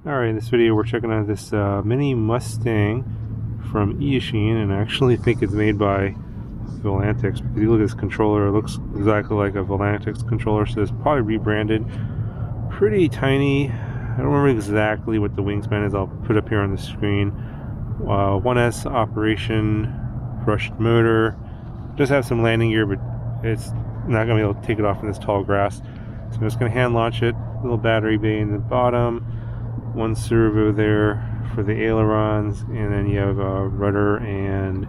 Alright, in this video we're checking out this mini Mustang from Eachine, and I actually think it's made by Volantics. If you look at this controller, it looks exactly like a Volantics controller, so it's probably rebranded. Pretty tiny. I don't remember exactly what the wingspan is. I'll put up here on the screen. 1S operation, brushed motor. It does have some landing gear, but it's not going to be able to take it off in this tall grass. So I'm just going to hand launch it. Little battery bay in the bottom. One servo there for the ailerons, and then you have a rudder and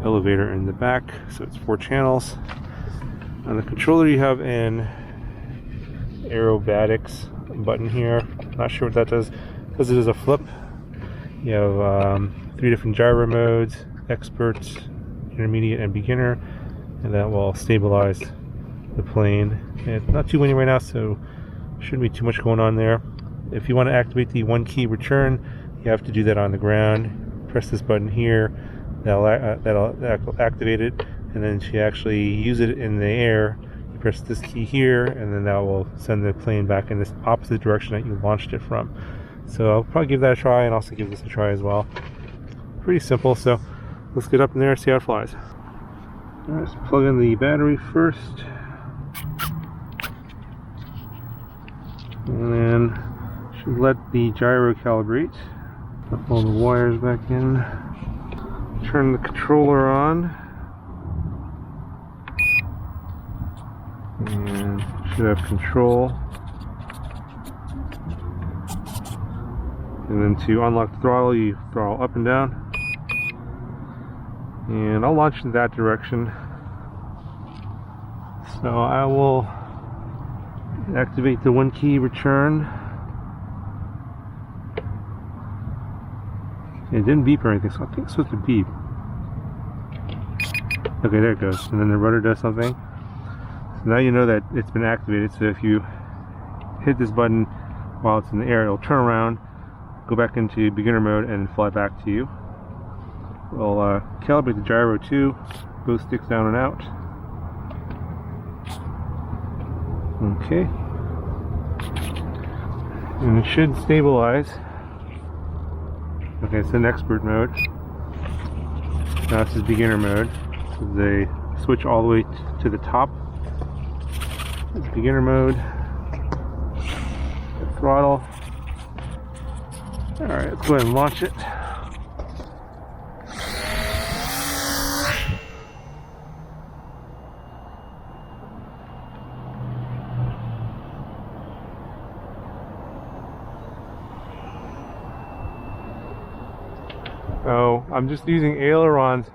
elevator in the back, so it's 4 channels. On the controller you have an aerobatics button here. Not sure what that does. Because it is a flip. You have 3 different gyro modes: expert, intermediate, and beginner, and that will stabilize the plane. And it's not too windy right now, so shouldn't be too much going on there. If you want to activate the 1-key return, you have to do that on the ground. Press this button here, that'll activate it, and then to actually use it in the air, you press this key here, and then that will send the plane back in this opposite direction that you launched it from. So I'll probably give that a try, and also give this a try as well. Pretty simple, so let's get up in there and see how it flies. Alright, so plug in the battery first, and then should let the gyro calibrate. Put all the wires back in. Turn the controller on. And should have control. And then to unlock the throttle, you throttle up and down. And I'll launch in that direction. So I will activate the 1-key return. It didn't beep or anything, so I think it's supposed to beep. Okay, there it goes. And then the rudder does something. So now you know that it's been activated. So if you hit this button while it's in the air, it'll turn around, go back into beginner mode, and fly back to you. We'll calibrate the gyro too. Both sticks down and out. Okay. And it should stabilize. Okay, it's in expert mode. Now this is beginner mode. So they switch all the way to the top. It's beginner mode. The throttle. Alright, let's go ahead and launch it. Oh, I'm just using ailerons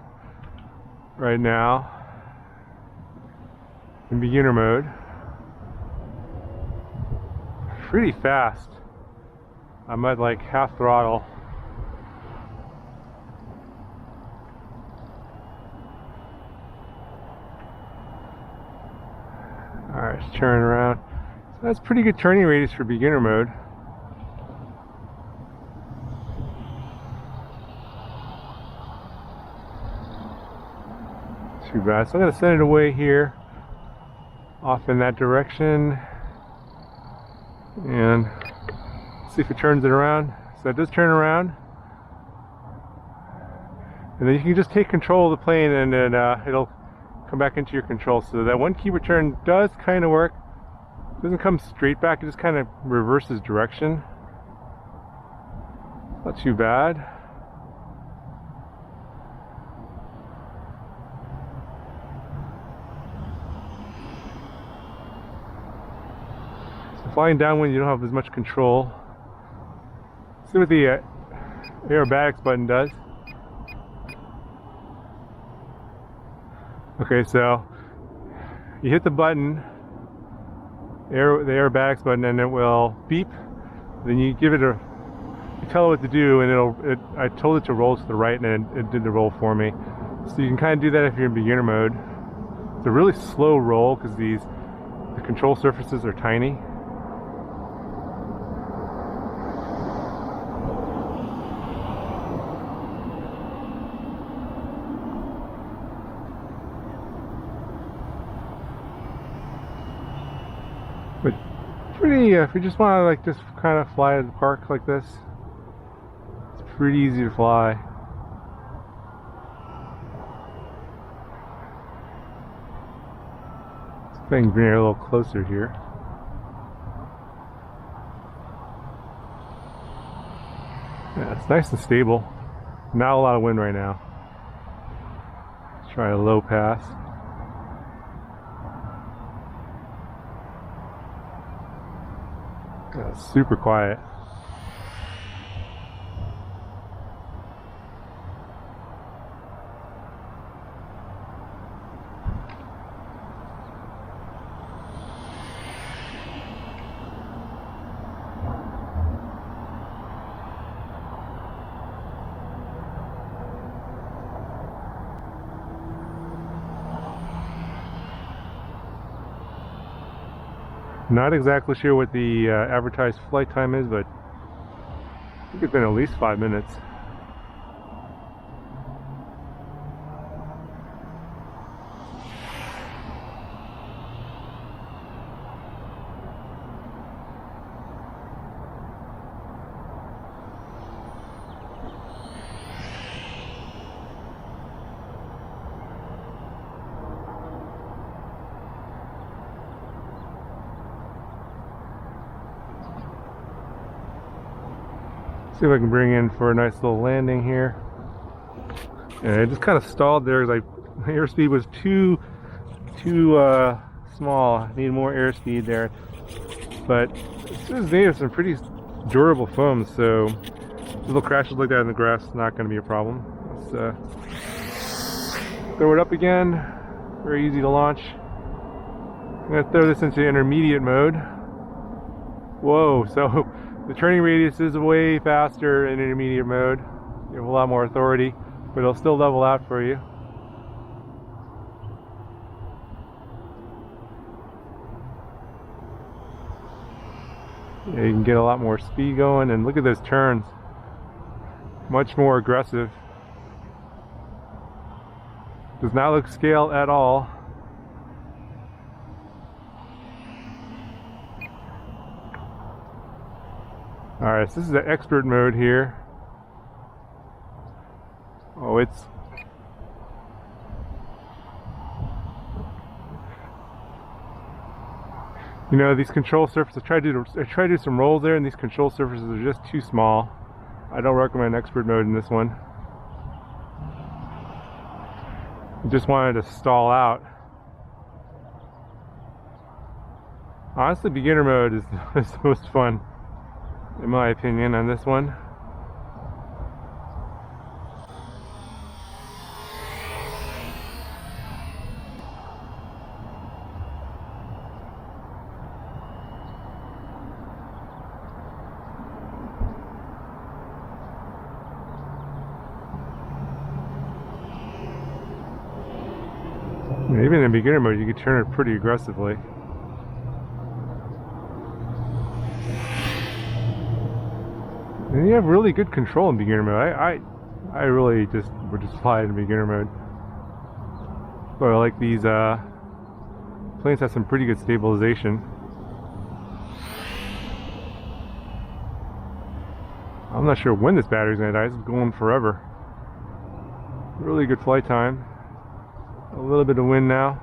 right now in beginner mode. Pretty fast. I'm at like half throttle. Alright, let's turn around. So that's pretty good turning radius for beginner mode. Too bad. So I'm going to send it away here, off in that direction, and see if it turns it around. So it does turn around, and then you can just take control of the plane, and then it'll come back into your control. So that 1-key return does kind of work. It doesn't come straight back, it just kind of reverses direction. Not too bad. Flying downwind, you don't have as much control. See what the aerobatics button does. Okay, so you hit the button, the aerobatics button, and it will beep. Then you give it you tell it what to do, and I told it to roll to the right, and it did the roll for me. So you can kind of do that if you're in beginner mode. It's a really slow roll because the control surfaces are tiny. But pretty, if you just want to like just kind of fly at the park like this, it's pretty easy to fly. Let's see if I can bring it a little closer here. Yeah, it's nice and stable. Not a lot of wind right now. Let's try a low pass. Yeah, it's super quiet. Not exactly sure what the advertised flight time is, but I think it's been at least 5 minutes. See if I can bring in for a nice little landing here. And it just kind of stalled there because my airspeed was too small. I need more airspeed there. But this is made of some pretty durable foam, so little crashes like that in the grass is not going to be a problem. Let's throw it up again. Very easy to launch. I'm going to throw this into intermediate mode. Whoa, so the turning radius is way faster in intermediate mode. You have a lot more authority, but it'll still level out for you. Yeah, you can get a lot more speed going, and look at those turns. Much more aggressive. Does not look scale at all. Alright, so this is the expert mode here. Oh, it's... You know, these control surfaces, I tried to do some rolls there, and these control surfaces are just too small. I don't recommend expert mode in this one. I just wanted to stall out. Honestly, beginner mode is the most fun, in my opinion, on this one. Even in beginner mode, you can turn it pretty aggressively. And you have really good control in beginner mode. I really would just fly in beginner mode. But I like these planes have some pretty good stabilization. I'm not sure when this battery's gonna die. It's going forever. Really good flight time. A little bit of wind now.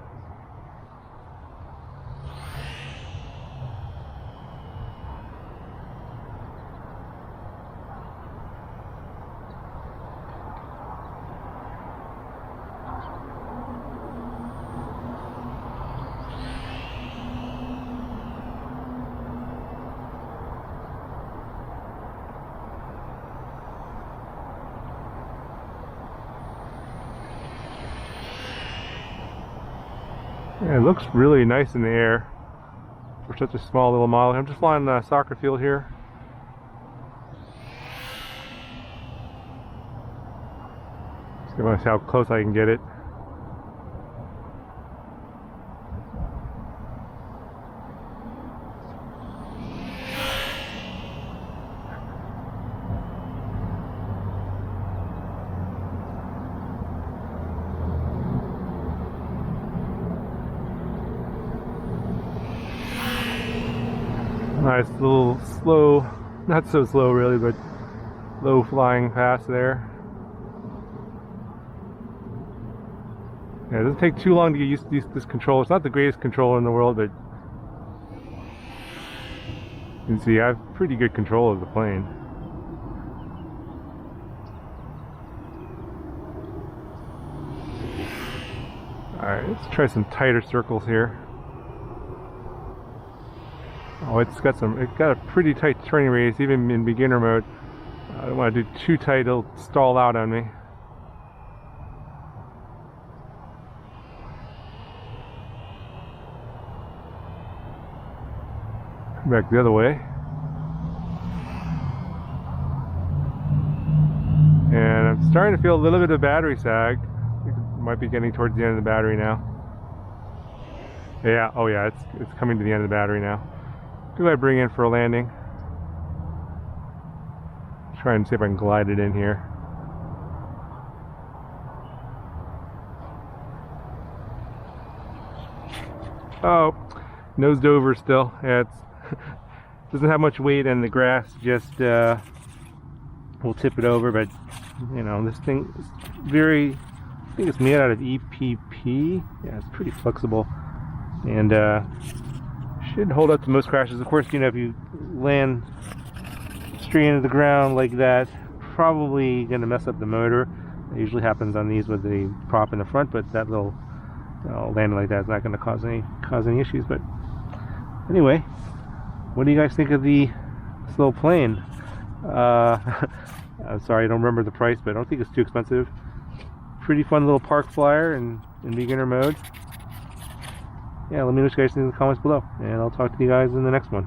Yeah, it looks really nice in the air for such a small little model. I'm just flying a soccer field here. See how close I can get it. Nice little slow, not so slow really, but low flying pass there. Yeah, it doesn't take too long to get used to this controller. It's not the greatest controller in the world, but you can see I have pretty good control of the plane. Alright, let's try some tighter circles here. Oh, it got a pretty tight turning radius, even in beginner mode. I don't want to do too tight, it'll stall out on me. Come back the other way. And I'm starting to feel a little bit of battery sag. I think it might be getting towards the end of the battery now. Yeah, oh yeah, it's coming to the end of the battery now. Who do I bring in for a landing? Try and see if I can glide it in here. Oh, nosed over still. Yeah, it doesn't have much weight, and the grass just will tip it over. But you know, this thing is I think it's made out of EPP. Yeah, it's pretty flexible, and should hold up to most crashes. Of course, you know, if you land straight into the ground like that, probably going to mess up the motor. It usually happens on these with the prop in the front, but that little landing like that is not going to cause any issues. But anyway, what do you guys think of this little plane? I'm sorry, I don't remember the price, but I don't think it's too expensive. Pretty fun little park flyer in beginner mode. Yeah, let me know what you guys think in the comments below, and I'll talk to you guys in the next one.